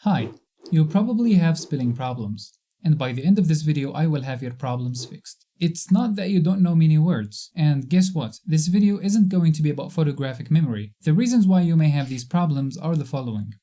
Hi, you probably have spelling problems, and by the end of this video I will have your problems fixed. It's not that you don't know many words, and guess what? This video isn't going to be about photographic memory. The reasons why you may have these problems are the following.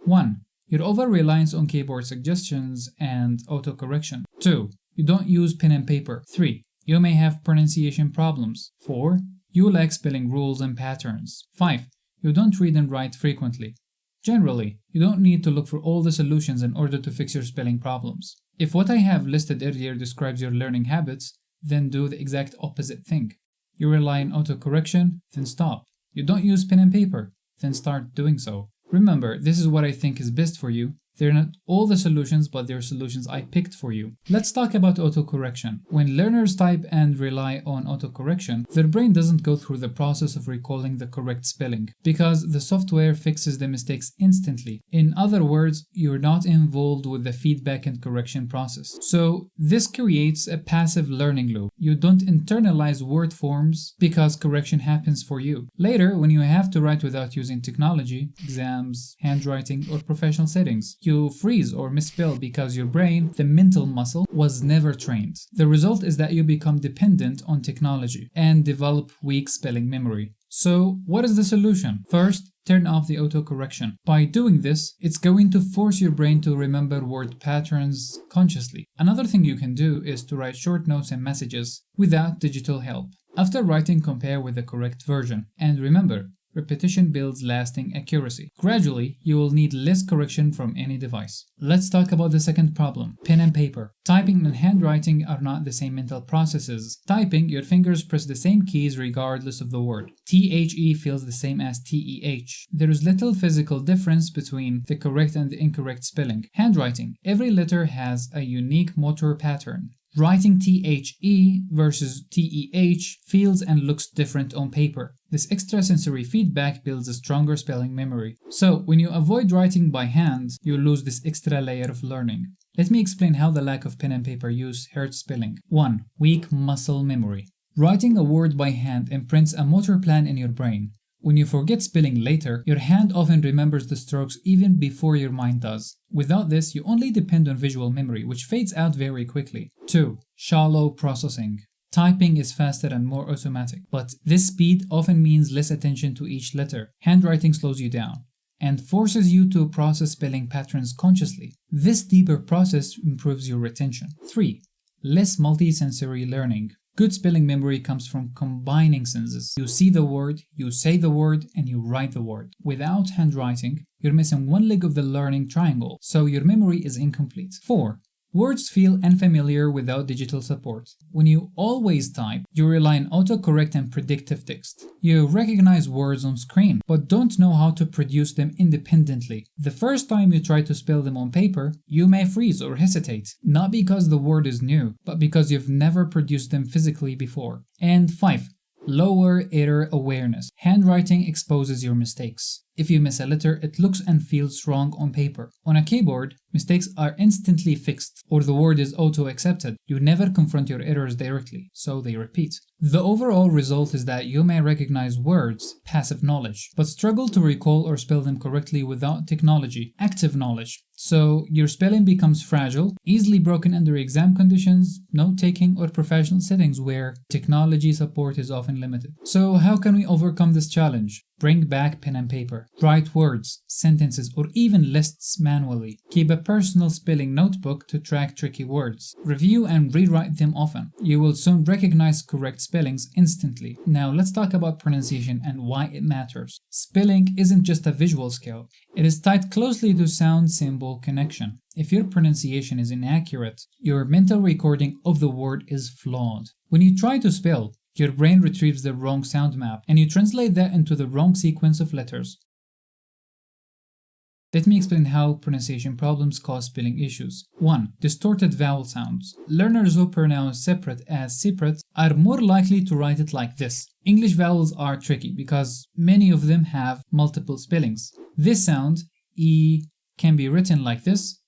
1. Your over-reliance on keyboard suggestions and autocorrection. 2. You don't use pen and paper. 3. You may have pronunciation problems. 4. You lack spelling rules and patterns. 5. You don't read and write frequently. Generally, you don't need to look for all the solutions in order to fix your spelling problems. If what I have listed earlier describes your learning habits, then do the exact opposite thing. You rely on autocorrection, then stop. You don't use pen and paper, then start doing so. Remember, this is what I think is best for you. They're not all the solutions, but they're solutions I picked for you. Let's talk about autocorrection. When learners type and rely on autocorrection, their brain doesn't go through the process of recalling the correct spelling because the software fixes the mistakes instantly. In other words, you're not involved with the feedback and correction process. So this creates a passive learning loop. You don't internalize word forms because correction happens for you. Later, when you have to write without using technology, exams, handwriting, or professional settings, you freeze or misspell because your brain, the mental muscle, was never trained. The result is that you become dependent on technology and develop weak spelling memory. So, what is the solution? First, turn off the autocorrection. By doing this, it's going to force your brain to remember word patterns consciously. Another thing you can do is to write short notes and messages without digital help. After writing, compare with the correct version. And remember, repetition builds lasting accuracy. Gradually, you will need less correction from any device. Let's talk about the second problem, pen and paper. Typing and handwriting are not the same mental processes. Typing, your fingers press the same keys regardless of the word. THE feels the same as TEH. There is little physical difference between the correct and the incorrect spelling. Handwriting, every letter has a unique motor pattern. Writing THE versus TEH feels and looks different on paper. This extrasensory feedback builds a stronger spelling memory. So, when you avoid writing by hand, you lose this extra layer of learning. Let me explain how the lack of pen and paper use hurts spelling. 1. Weak muscle memory. Writing a word by hand imprints a motor plan in your brain. When you forget spelling later, your hand often remembers the strokes even before your mind does. Without this, you only depend on visual memory, which fades out very quickly. 2. Shallow processing. Typing is faster and more automatic, but this speed often means less attention to each letter. Handwriting slows you down and forces you to process spelling patterns consciously. This deeper process improves your retention. 3. Less multisensory learning. Good spelling memory comes from combining senses. You see the word, you say the word, and you write the word. Without handwriting, you're missing one leg of the learning triangle, so your memory is incomplete. 4. Words feel unfamiliar without digital support. When you always type, you rely on autocorrect and predictive text. You recognize words on screen, but don't know how to produce them independently. The first time you try to spell them on paper, you may freeze or hesitate, not because the word is new, but because you've never produced them physically before. And 5. Lower error awareness. Handwriting exposes your mistakes. If you miss a letter, it looks and feels wrong on paper. On a keyboard, mistakes are instantly fixed, or the word is auto-accepted. You never confront your errors directly, so they repeat. The overall result is that you may recognize words, passive knowledge, but struggle to recall or spell them correctly without technology, active knowledge. So your spelling becomes fragile, easily broken under exam conditions, note-taking, or professional settings where technology support is often limited. So how can we overcome this challenge? Bring back pen and paper. Write words, sentences, or even lists manually. Keep a personal spelling notebook to track tricky words. Review and rewrite them often. You will soon recognize correct spellings instantly. Now let's talk about pronunciation and why it matters. Spelling isn't just a visual skill. It is tied closely to sound-symbol connection. If your pronunciation is inaccurate, your mental recording of the word is flawed. When you try to spell, your brain retrieves the wrong sound map, and you translate that into the wrong sequence of letters. Let me explain how pronunciation problems cause spelling issues. 1. Distorted vowel sounds. Learners who pronounce separate as separate are more likely to write it like this. English vowels are tricky because many of them have multiple spellings. This sound, E, can be written like this,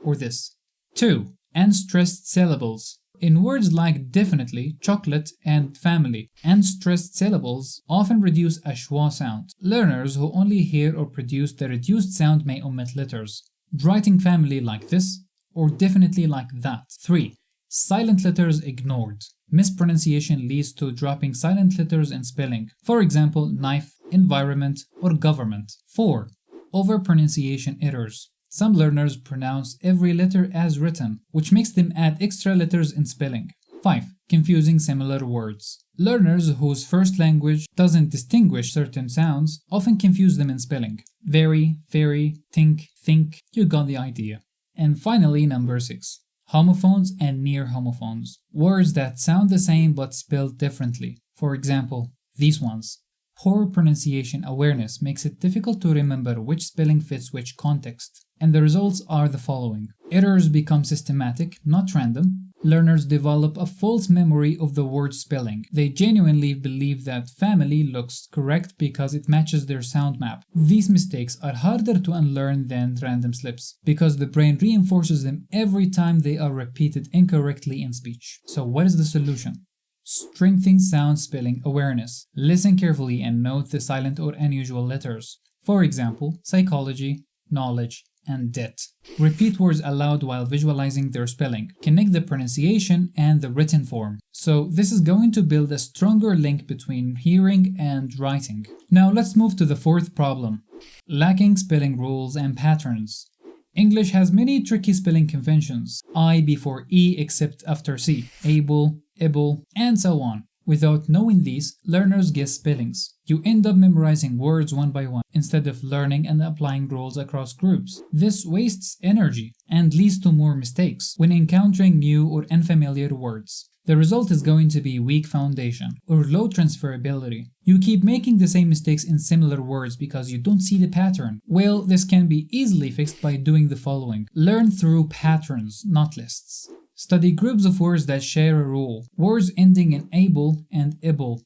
or this. 2. Unstressed syllables. In words like definitely, chocolate, and family, and stressed syllables often reduce a schwa sound. Learners who only hear or produce the reduced sound may omit letters, writing family like this or definitely like that. 3. Silent letters ignored. Mispronunciation leads to dropping silent letters in spelling. For example, knife, environment, or government. 4. Overpronunciation errors. Some learners pronounce every letter as written, which makes them add extra letters in spelling. 5. Confusing similar words. Learners whose first language doesn't distinguish certain sounds often confuse them in spelling. Very, very, think, you got the idea. And finally, number 6. Homophones and near homophones. Words that sound the same but spelled differently. For example, these ones. Poor pronunciation awareness makes it difficult to remember which spelling fits which context. And the results are the following. Errors become systematic, not random. Learners develop a false memory of the word spelling. They genuinely believe that family looks correct because it matches their sound map. These mistakes are harder to unlearn than random slips because the brain reinforces them every time they are repeated incorrectly in speech. So what is the solution? Strengthen sound spelling awareness. Listen carefully and note the silent or unusual letters. For example, psychology, knowledge, and debt. Repeat words aloud while visualizing their spelling. Connect the pronunciation and the written form. So this is going to build a stronger link between hearing and writing. Now let's move to the fourth problem. Lacking spelling rules and patterns. English has many tricky spelling conventions. I before E except after C. Able, and so on. Without knowing these, learners guess spellings. You end up memorizing words one by one instead of learning and applying rules across groups. This wastes energy and leads to more mistakes when encountering new or unfamiliar words. The result is going to be weak foundation or low transferability. You keep making the same mistakes in similar words because you don't see the pattern. Well, this can be easily fixed by doing the following. Learn through patterns, not lists. Study groups of words that share a rule. Words ending in able and ible.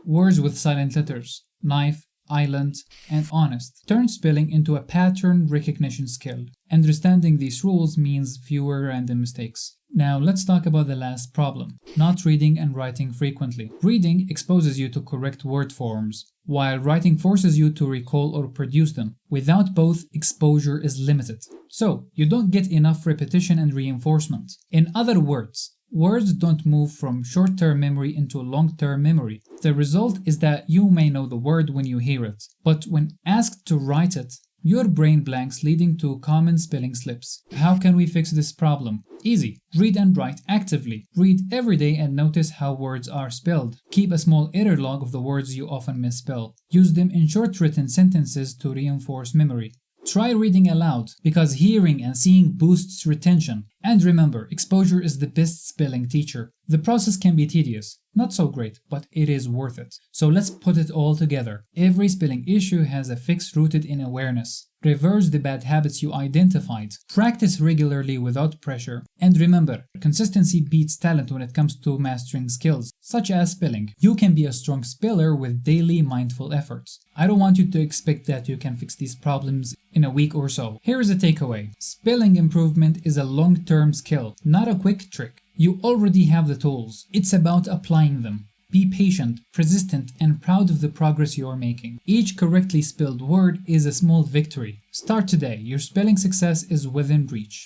Words with silent letters. Knife, island, and honest. Turn spelling into a pattern recognition skill. Understanding these rules means fewer random mistakes. Now let's talk about the last problem. Not reading and writing frequently. Reading exposes you to correct word forms, while writing forces you to recall or produce them. Without both, exposure is limited. So, you don't get enough repetition and reinforcement. In other words, words don't move from short-term memory into long-term memory. The result is that you may know the word when you hear it, but when asked to write it, your brain blanks, leading to common spelling slips. How can we fix this problem? Easy. Read and write actively. Read every day and notice how words are spelled. Keep a small error log of the words you often misspell. Use them in short written sentences to reinforce memory. Try reading aloud because hearing and seeing boosts retention. And remember, exposure is the best spelling teacher. The process can be tedious, not so great, but it is worth it. So let's put it all together. Every spelling issue has a fix rooted in awareness. Reverse the bad habits you identified. Practice regularly without pressure. And remember, consistency beats talent when it comes to mastering skills, such as spelling. You can be a strong speller with daily mindful efforts. I don't want you to expect that you can fix these problems in a week or so. Here is a takeaway. Spelling improvement is a long-term skill, not a quick trick. You already have the tools. It's about applying them. Be patient, persistent, and proud of the progress you are making. Each correctly spelled word is a small victory. Start today. Your spelling success is within reach.